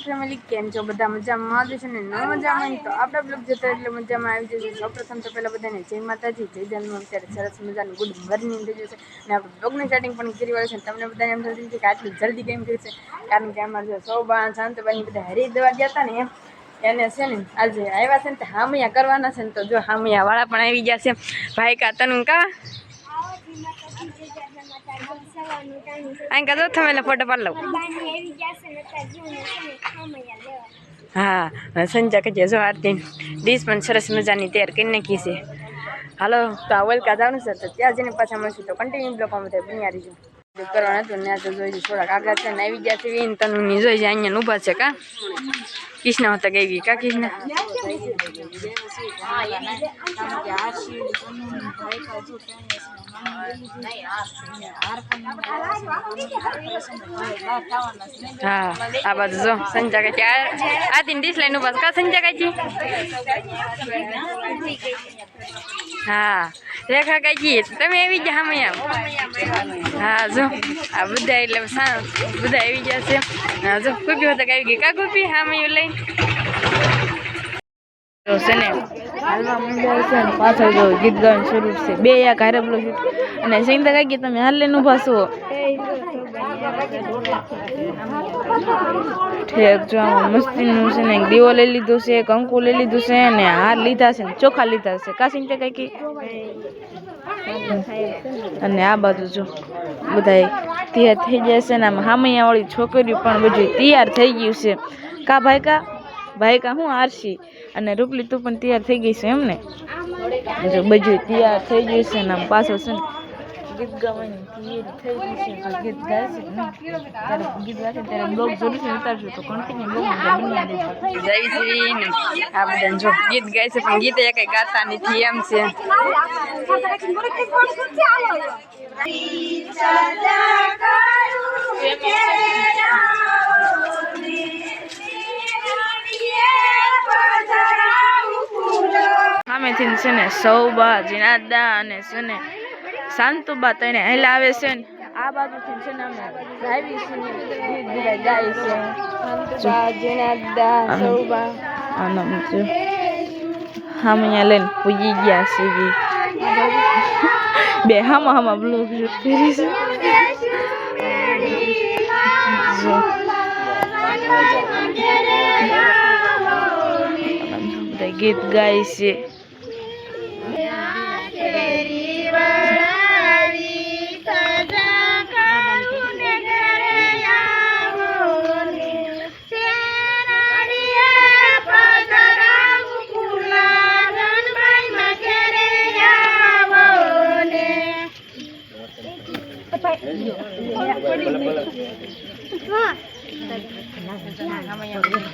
Family કેમ છો બધા મજામાં છે ને ન મજામાં તો આપણા બ્લોગ જોતા એટલે મજામાં આવી જશે। સૌપ્રથમ તો પહેલા બધાને જય માતાજી જય જન્મ અત્યારે સરસ મજાનું ગુડ મોર્નિંગ થઈ જશે અને આપણે બ્લોગની સ્ટાર્ટિંગ પણ કરી વાળા છે। તમને બધાને એમ થતું છે કે આટલું જલ્દી કેમ થયું છે કારણ કે અમારે જો સૌબા શાંતબાઈ બધા હરિદ્વાર ગયા હતા ને એને છે ને આજે આવ્યા છે ને તો હામિયા કરવાના છે ને તો જો હામિયા વાળા પણ આવી ગયા છે। ભાઈ કા તનું કા અહીં કા તમે ફોટો પાડ લો। हाँ संजा के जो आरती डिश पण सरस मजानी तैयार कर नाखी छे। हालो तो आ वेल का जावनु छे तो त्यां जने पाछा मळशुं तो कन्टिन्यू ब्लॉग में बन्या रहीजो। करवाना तो ने तो जोई थोड़ा आगा छे ने આવી ગયા છે ઈન તનુની જોઈ જાય અહીંયા ઊભા છે કા कृष्णा होता गई का कृष्णा हाँ आ बाजू जो संजा का क्या आ दिन डिश लाइन बस का संजा का जी हाँ रेखा का जी तमे આવી જા હમયા हाँ जो आ બધા એટલે બધા આવી ગયા છે। हाँ जो કુપી હોતા આવી ગઈ કા કુપી હામયું લઈ તો છે ને હાલવા મંડ્યા છે ને પાછળ જો ગીત ગાવાનું શરૂ છે બે યા ઘરે બોલો છે અને સિંગતા કાકી તમે હાલ લઈને ઊભા છો ઠેક જો મસ્તીનું છે ને દીવો લઈ લીધો છે કંકુ લઈ લીધું છે ને હાર લીધા છે ને ચોખા લીધા છે કા સિંગતા કાકી અને આ બાજુ જો બધાય તૈયાર થઈ ગયા છે ને આમ હામૈયા વાળી છોકરીઓ પણ બધી તૈયાર થઈ ગયું છે કા ભાઈ કા હું આરસી અને રૂપલી તું પણ તૈયાર થઈ ગઈ છે એમ ને જો બધું તૈયાર થઈ ગયું છે ને આમ પાછળ છે ને ગીત ગાવાની તૈયારી થઈ ગઈ છે તો ગીત ગાશે ને ત્યારે ગીત ગાશે ત્યારે બ્લોગ જરૂરથી ઉતારશું તો કન્ટિન્યુ બ્લોગ બન્યા રહેજો। જય શ્રી ને આ બધા જો ગીત ગાય છે પણ ગીત કઈ ગાતા નથી એમ છે। સામેથી છે ને સૌબા જીનાદા અને છે ને શાંતુબા તને હેલા આવે છે ને આ બાજુથી છે ને અમે ડ્રાઈવિંગ છે ને ગીત બધા ગાય છે શાંતુબા જીનાદા સૌબા આનમ છે હામૈયા લઈને પૂજી ગયા છે બે હામા બ્લોગ શૂટ કરી છે ગીત ગાય છે।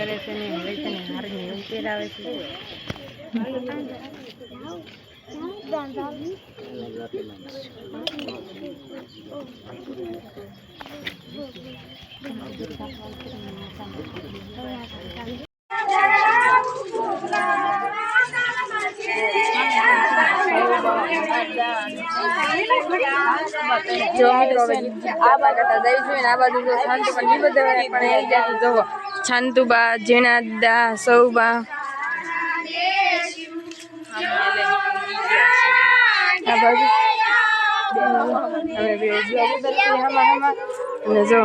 કરે છે ને હવે છે ને હારની એવું પહેરાવે છે જો મિત્રો આ બાજુ જઈ જોઈએ ને આ બાજુ જો શાંતુ પણ એ બધા પણ આવી ગયા જો શાંતુબા જીણાદા સૌબા આ બાજુ હવે અને જો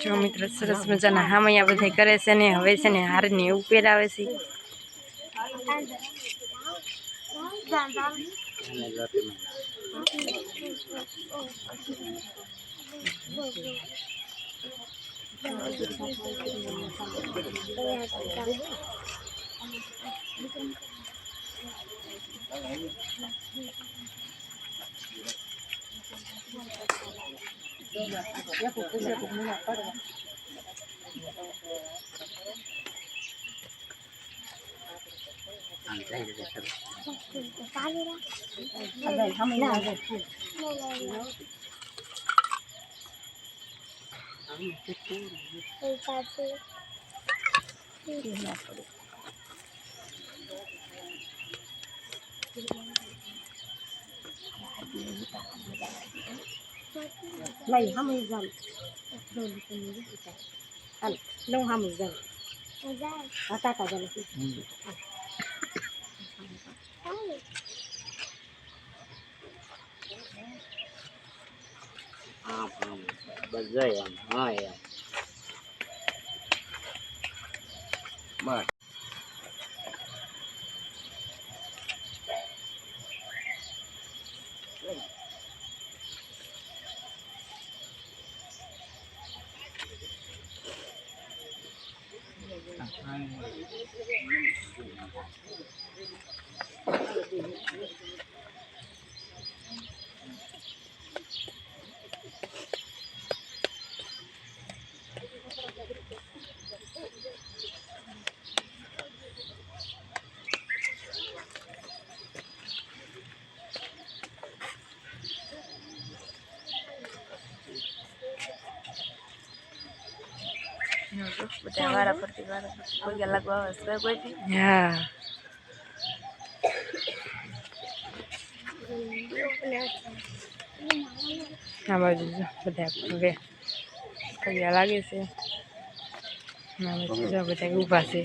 जो मित्र सरस मजाना हामैया बधाय करे छे ने हवे छे ने हार ने એવું પહેરાવે છે। Này 20 dần. Ăn, nông 20 dần. Ta cả dần. Bật dây à? Hai à? Mà બધા વારા ફરતી કોઈ લાગવા આવે કોઈ હા આ બાજુ બધા હવે પગ્યા લાગે છે બધા ઊભા છે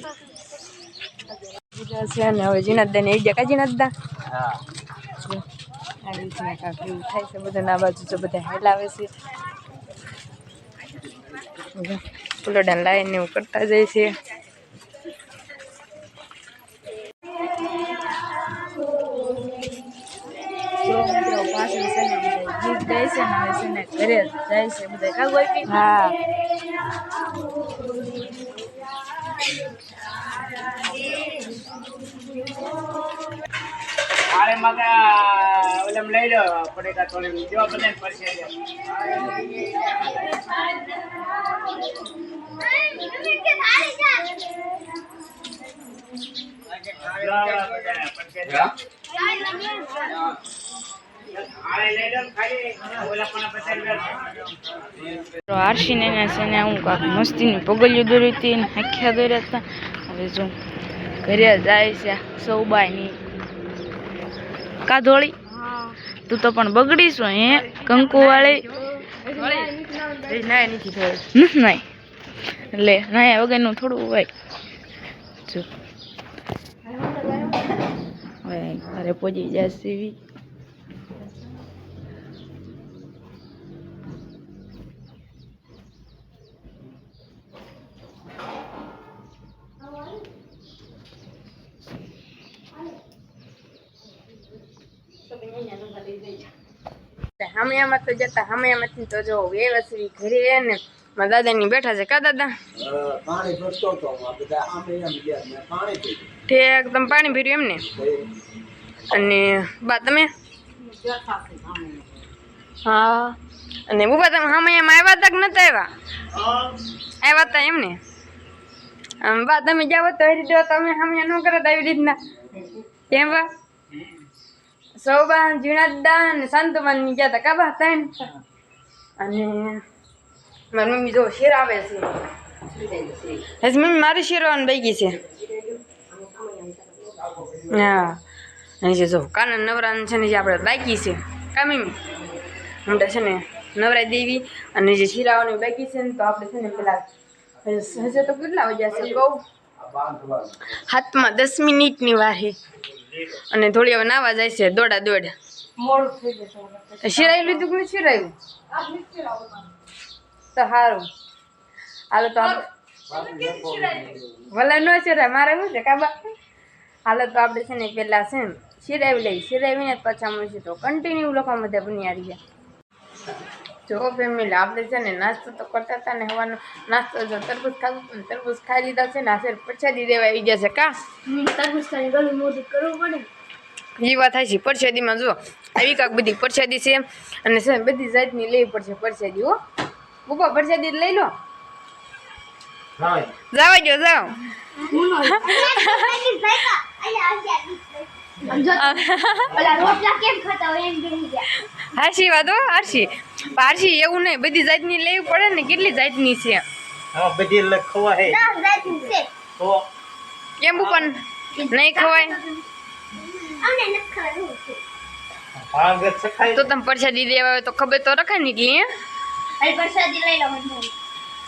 બધા છે અને હવે જીનાદા ને એક જકા જીનાદા હા આ રીતના કાંક એવું થાય છે બધા ના બાજુ તો બધા હેલાવે છે ફૂલડા લાઈન ને એવું કરતા જાય છે પાછળ છે ને ગીત ગાય છે ને હવે છે ને ઘરે જાય છે બધા કાગો આપી હા અરે મગા ઓલમ લઈ લો પડેગા થોડે જો બને પડશે આરસી ને છે ને હું કાંક મસ્તીની પગલિયું દોરી હતી ને આખ્યા દોર્યા હતા હવે જો ઘરે જાય છે સૌબાઈની કા ધોળી તું તો પણ બગડીશું હે કંકુ વાળી નાય નથી થોડું નાય લે નાય વગરનું થોડું હોય જો હવે ઘરે પહોંચી જશે એવી હમણાં તો જતા હમણાં તો જો વ્યવસ્થિત ઘરે ને મારા દાદા ની બેઠા છે કા દાદા પાણી ભરતો તો બધા આમે એમ ગયા મે પાણી પીધું ઠેક તમે પાણી ભર્યું એમને અને બા તમે હા અને બુબા તમે હમણાં આવ્યા હતા કે નતા આવ્યા હતા એમને બા તમે જાવ તો એ રીતે તમે હમણાં ન કરો આવી રીતના કેમ બા સૌબા જીણાદા ને સંતમાન ની ગયા હતા કાબા ત્રણ અને મારી મમ્મી જો શેર આવે છે હજી મમ્મી મારી શેરવાની બાકી છે હા અને જો કાનન નવરાન છે ને જે આપણે બાકી છે કા મમ્મી હમણાં છે ને નવરાઈ દેવી અને જે શીરાવાની બાકી છે ને તો આપણે છે ને પેલા હજે તો કેટલા વાગ્યા છે કહું હાથમાં 10 મિનિટની વાર છે અને થોડી હવે નાવા જાય છે દોડા દોડ મોડું થઈ જશે શિરાઈ લીધું કે શિરાયું તો સારું હાલો તો ભલે ન શિરાય મારે શું છે કાબા હાલો તો આપણે છે ને પેલા છે ને શિરાવી લઈ શિરાવીને પાછા મળશે તો કન્ટિન્યુ લોકો બધા બની આવી ગયા જો ફેમિલી આપણે છે ને નાસ્તો તો કરતા હતા ને હવાનો નાસ્તો જો તરબૂચ ખાધું તરબૂચ ખાઈ લીધા છે ને આ પ્રસાદી દેવા આવી ગયા છે કા તરબૂચ ખાઈ ગળું મોઢું કરવું પડે એ વાત થાય છે પરસાદીમાં જો આવી કાંક બધી પરસાદી છે અને છે ને બધી જાતની લેવી પડશે પરસાદી હો પપ્પા પરસાદી લઈ લો જાવા જો જાઓ હાશી વાત હો હારશી એવું નહીં બધી જાતની લેવી પડે ને કેટલી જાતની છે બધી ખવા હે કેમ પણ નહીં ખવાય તો તમે પરસાદી દેવા હોય તો ખબર તો રખાય નીકળી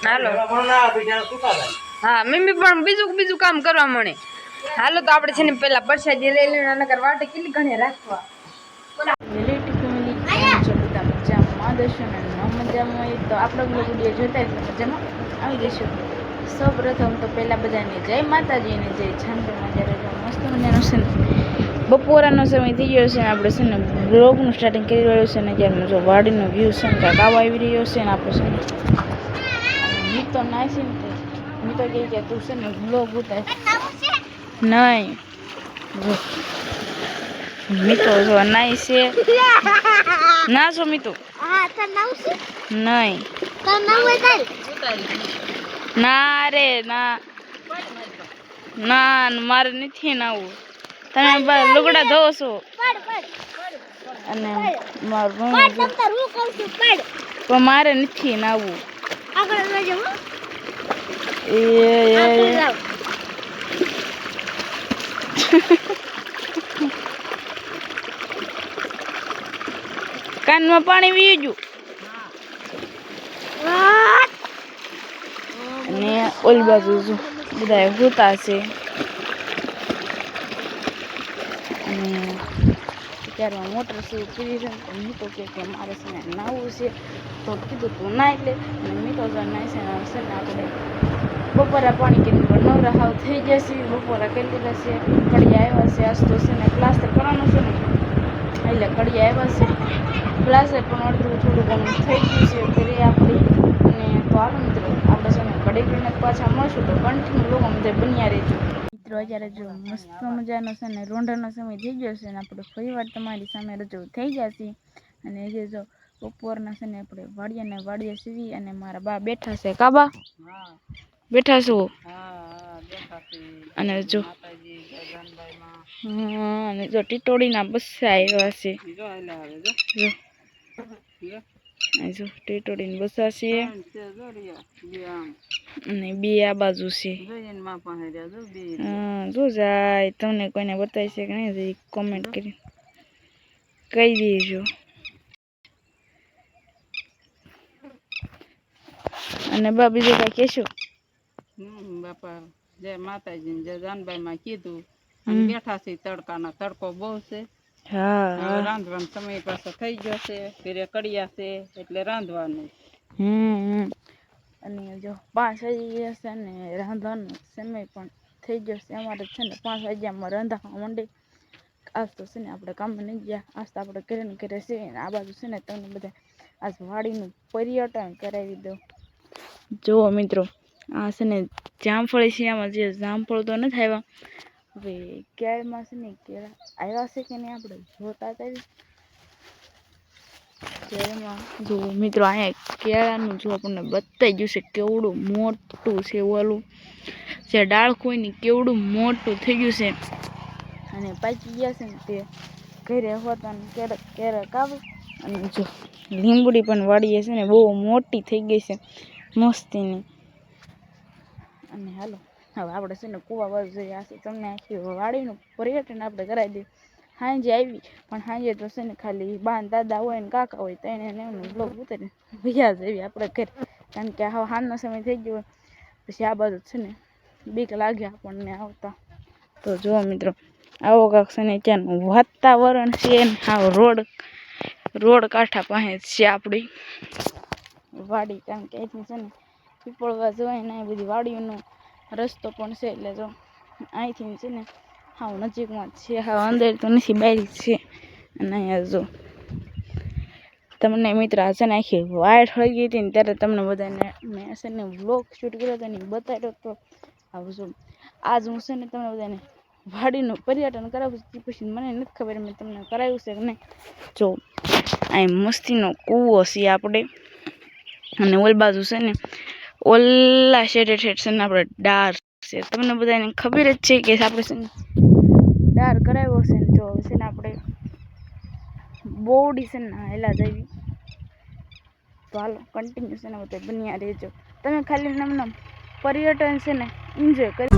હાલો હા મમ્મી પણ બીજું કામ કરવા મળે હાલો તો આપણે છે ને પેલા પરસાદી લઈ લઈને નકર વાટે કેટલી ઘણી રાખવા દર્શન ન મજામાં હોય તો આપણો વિડીયો જોતા એટલે મજામાં આવી જશું. સૌપ્રથમ તો પહેલાં બધાને જય માતાજી અને જય છાંદમાં જ્યારે મસ્ત મજાનો છે ને બપોરાનો સમય થઈ ગયો છે ને આપણે છે ને બ્લોગનું સ્ટાર્ટિંગ કરી રહ્યું છે ને જ્યારે જો વાડીનો વ્યૂ છે ને કાંઈક આવો આવી રહ્યો છે ને આપણે છે ને મી તો નાસી ને મી તો કહે કે તું છે ને બ્લોગ ઉતાર નહીં જો મીતો જો નાઈ છે ના છો મીતો નહીં ના રે ના ના મારે નથી નાવું તમે લુગડા ધોવો છો અને મારું પણ મારે નથી નાવું કાનમાં પાણી વી ગયું અને ઓલી બાજુ બધા હોતા છે અને અત્યારમાં મોટર છે કરી છે તો મી તો કે મારે છે ને નાવું છે તો કીધું તું નાઈ લે અને મી તો નાઈ છે ને આપણે બપોરા પાણી કરીને નવરા હાવ થઈ જશે બપોરા કરી લીધા છે કડિયા આવ્યા છે આજ તો છે ને પ્લાસ્ટર કરવાનું છે ને એટલે કડિયા આવ્યા છે પ્લાસ્ટર પણ અડધું થોડું ઘણું થઈ ગયું છે કરી આપણી અને તો હાલો મિત્રો આપણે છે ને કડી કરીને પાછા મળશું તો કન્ટિન્યુ લોકો બધા બન્યા રહેજો મિત્રો અત્યારે જો મસ્ત મજાનો છે ને રોંઢાનો સમય થઈ ગયો છે ને આપણે ફરી વાર તમારી સામે રજૂ થઈ જશે અને જે જો બપોરના છે ને આપણે વાડીએ સીવી અને મારા બા બેઠા છે કાબા બેઠા છો અને જો અને જો ટીટોડીના બસ્સા આવ્યા છે જો ટીટોડીને બસ્સા છે અને બે આ બાજુ છે જો જાય તમને કોઈને બતાવી છે કે નહીં કોમેન્ટ કરી કહી દેજો અને બા બીજું કઈ કહેશું બાપા જય માતાજી જય જાનભાઈ માં કીધું બેઠા છે તડકાના તડકો બહુ છે હા રાંધવાનો સમય પાછો થઈ ગયો છે ઘરે કડિયા છે એટલે રાંધવાનું અને જો 5 વાગી ગયા છે ને રાંધવાનો સમય પણ થઈ ગયો છે અમારે છે ને 5 વાગ્યામાં રાંધવા માંડે આજ તો છે ને આપણે કામ નહીં ગયા આજ તો આપણે ઘરે ને ઘરે છે આ બાજુ છે ને તમને બધા આજ વાડીનું પર્યટન કરાવી દો જુઓ મિત્રો આ છે ને જામફળી છે આમાં જે જામફળ તો નથી આવ્યા હવે કેળમાં છે ને કેળા આવ્યા છે કે નહીં આપણે જોતા હતા કેળમાં જો મિત્રો અહીંયા કેળાનું જો આપણને બતાવી ગયું છે કેવડું મોટું છે ઓલું જે ડાળખું હોય ને કેવડું મોટું થઈ ગયું છે અને પાકી ગયા છે ને તે ઘરે હોતા ને ક્યારેક આવે અને જો લીંબડી પણ વાળીએ છે ને બહુ મોટી થઈ ગઈ છે મસ્તીની અને હાલો હવે આપણે છે ને કૂવા બાજુ જઈએ આ તમને આખી વાડીનું પર્યટન આપણે કરાવી દઈએ સાંજે આવી પણ સાંજે તો છે ને ખાલી બાન દાદા હોય ને કાકા હોય તો એને એનું બ્લોગ ઉતારી ભૈયા જેવી આપણે ઘરે કારણ કે હવે સાંજનો સમય થઈ ગયો પછી આ બાજુ છે ને બીક લાગે આપણને આવતા તો જુઓ મિત્રો આવો કાંક છે ને ત્યાંનું વાતાવરણ છે ને આવ રોડ કાંઠા પાસે છે આપણી વાડી કારણ કે અહીંથી છે ને પીપળવા જવાય ને એ બધી વાડીઓનો રસ્તો પણ છે એટલે જો અહીંથી છે ને હાવ નજીકમાં છે હાવ અંદર તો નથી બહાર છે અને અહીંયા જો તમને મિત્ર આ છે ને આખી વાડ થઈ ગઈ હતી ને ત્યારે તમને બધાને મેં છે ને વ્લોગ શૂટ કર્યો હતો ને બતાવ્યો તો આવું જો આજ હું છે ને તમને બધાને વાડીનું પર્યટન કરાવું છે પછી મને નથી ખબર મેં તમને કરાવ્યું છે કે નહીં. જો અહીં મસ્તીનો કૂવો છે આપણે અને ઓલ બાજુ છે ને ઓલા શેઠે ઠેઠ છે ને આપણે ડાર છે. તમને બધાને ખબર જ છે કે આપણે છે ને ડાર કરાવ્યો છે ને જો છે ને આપણે બોડી છે ને હેલા જવી તો હાલો કન્ટિન્યુ છે ને બધા બન્યા રહેજો તમે ખાલી નામના પર્યટન છે ને એન્જોય કરી.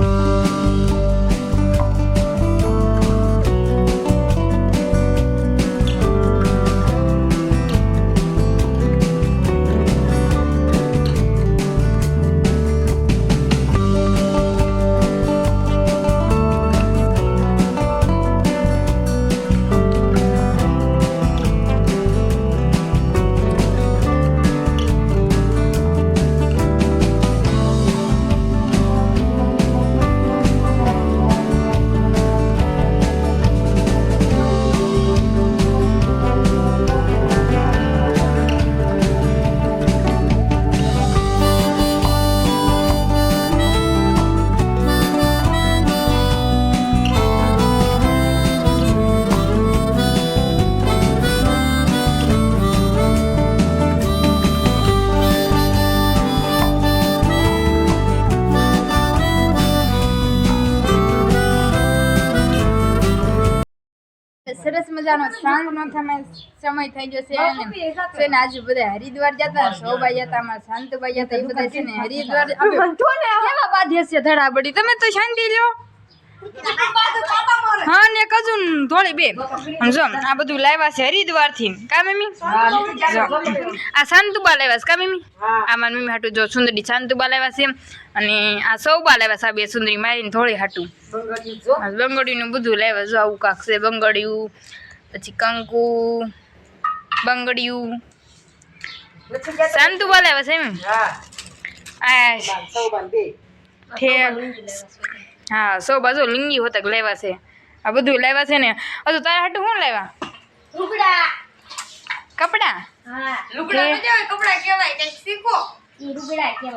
સરસ મજાનો સાંજનો સમય થઈ ગયો છે અને આજુ બધા હરિદ્વાર જતા સૌભાઈ જતા અમારા શાંતુભાઈ જતા એ બધા છે ને હરિદ્વાર કેવા બાધ્ય છે ધડાબડી તમે તો શાંતિ લ્યો. હા ને કજુન થોડી બે જો આ બધું લાવ્યા છે હરિદ્વાર થી કા મમ્મી આ શાંતુબા લાવ્યા છે કા મમ્મી આ મારી મમ્મી હાટું જો સુંદરી શાંતુબા લાવ્યા છે અને આ સૌબા લાવ્યા છે બે સુંદરી મારીને થોડી હાટું બંગડીયું બધું લાવ્યા જો આવું કાક છે બંગડિયું પછી કંકુ બંગડિયું શાંતુબા લાવ્યા છે એમ હા સો બાજુ લીંગી હોતક લેવા છે આ બધું લેવા છે ને હજુ તારા હાટું શું લેવા કપડા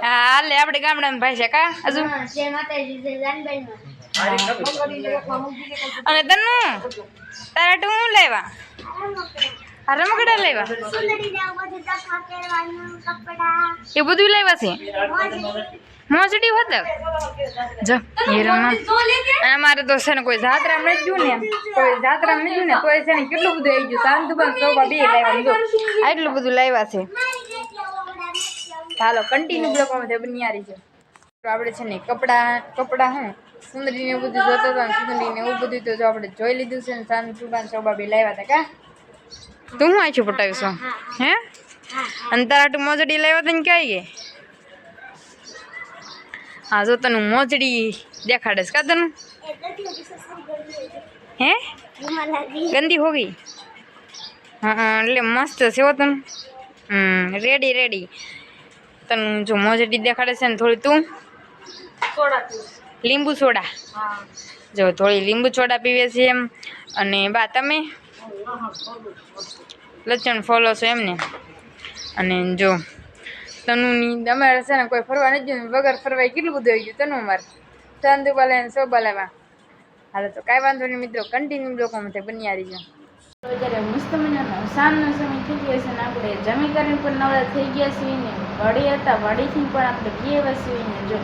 હા લે આપણે ગામડામાં ભાઈ છે કા હજુ અને તને તારા હાટું શું લેવા રમકડા લેવા એ બધું લેવા છે મોજડી હોત જો હીરામાં અમારે તો છે ને કોઈ જાત્રામાં નથી ગયું ને કોઈ જાત્રામાં નથી ગયું ને તોય છે ને કેટલું બધું આવી ગયું શાંતુબા સૌબા બે લાવ્યા જો આટલું બધું લાવ્યા છે. ચાલો કન્ટિન્યુ બ્લોગમાં બન્યા છે. આપણે છે ને કપડા હું સુંદરીને એવું બધું જોતો હતો ને સુંદરીને એવું બધું તો જો આપણે જોઈ લીધું છે ને શાંતુબા સૌબા બે લાવ્યા હતા કા તું હું આછું પટાવીશું હે અને તારા હાટું મોજડી લાવ્યા હતા ને ક્યાં ગઈ હા જો તને મોજડી દેખાડે કા તને હે ગંદી હો ગઈ હા એટલે મસ્ત છે હો તને રેડી તને જો મોજડી દેખાડે છે ને થોડી તું લીંબુ સોડા જો થોડી લીંબુ સોડા પીવે છે એમ અને બા તમે લચણ ફોલો છો એમને અને જો તનુની અમારે છે ને કોઈ ફરવા નથી ગયું વગર ફરવાય કેટલું બધું આવી ગયું તનુ અમારે ચાંદુબા લાવીને સૌબા લાવ્યા. હાલો તો કાંઈ વાંધો નહીં મિત્રો કન્ટિન્યુ લોકોમાં બન્યા રહીજો. અત્યારે મસ્ત મજાનો સાંજનો સમય થઈ ગયો છે ને આપણે જમી કરીને પણ નવરા થઈ ગયા છીએ ને વાડી હતા વાડીથી પણ આપણે ગયા છીએ ને જો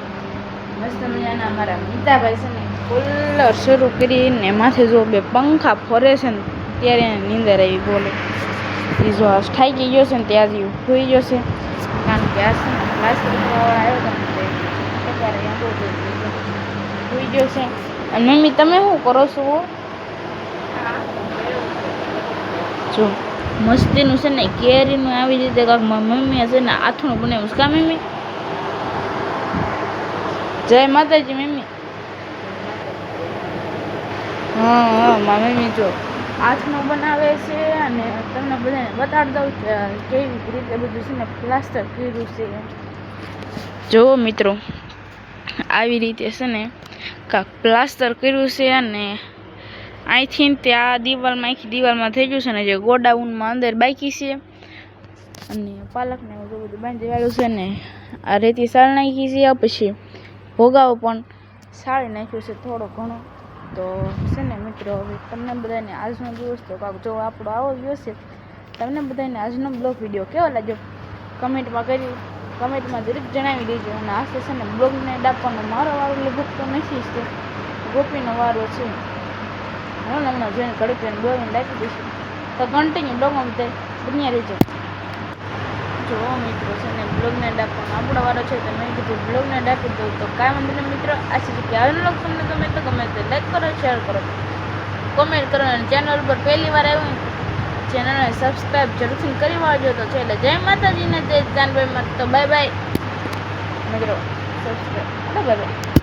મસ્ત મજાના અમારા મિતાભાઈ છે ને કુલર શરૂ કરીને માથે જો બે પંખા ફરે છે ને ત્યારે એને નીંદર આવી બોલે એ જો થાકી ગયો છે ને ત્યાંથી હોઈ ગયો છે કારણ કે આ છે ને પ્લાસ્ટર આવ્યો હતો ને સવારે હોઈ ગયો છે. અને મમ્મી તમે શું કરો છો? જો મસ્તીનું છે ને કેરીનું આવી રીતે કાંક મમ્મીએ છે ને આથણું બનાવ્યું કા મમ્મી? જય માતાજી મમ્મી. હા મારા મમ્મી જો આથણું બનાવે છે અને તમને બધાને બતાડી દઉં કેવી રીતે બધું છે ને પ્લાસ્ટર કર્યું છે. જો મિત્રો આવી રીતે છે ને કાંક પ્લાસ્ટર કર્યું છે અને અહીંથી ત્યાં દિવાલમાં આખી દિવાલમાં થઈ ગયું છે ને જે ગોડાઉનમાં અંદર બાકી છે અને પાલકને એવું બધું બાંધી વાળું છે ને આ રેતી સાળ નાખી છે પછી ભોગાવો પણ સાળી નાખ્યું છે થોડો ઘણો તો છે ને મિત્રો, હવે તમને બધાને આજનો દિવસ તો કાંક જો આપણો આવો ગયો છે, તમને બધાને આજનો બ્લોગ વિડીયો કેવો લાગ્યો કમેન્ટમાં દરેક જણાવી દેજો. અને આ છે ને બ્લોગને ડાપવાનો મારો વારો લગભગ તો નથી જ, ગોપીનો વારો છે. હમણાં જોઈને ઘડીક બ્લોગને ડાપી દઈશું. તો કન્ટિન્યુ બ્લોગમાં બધા બન્યા રહેજો. જો મિત્રો છે ને બ્લોગને ડાપવાનો આપણો વારો છે, તો મેં કીધું બ્લોગને ડાપી દઉં. તો કાંઈ વાંધો નહીં મિત્રો, આ છે કે આજનો બ્લોગ તમને ગમે તો લાઈક કરો, શેર કરો, કોમેન્ટ કરો. અને ચેનલ પર પહેલી વાર આવ્યું ચેનલને સબસ્ક્રાઈબ જરૂરથી કરી વાળજો. તો છે એટલે જય માતાજીને જય જાનભાઈમાં. તો બાય બાય મિત્રો, સબસ્ક્રાઈબ બાય બાય.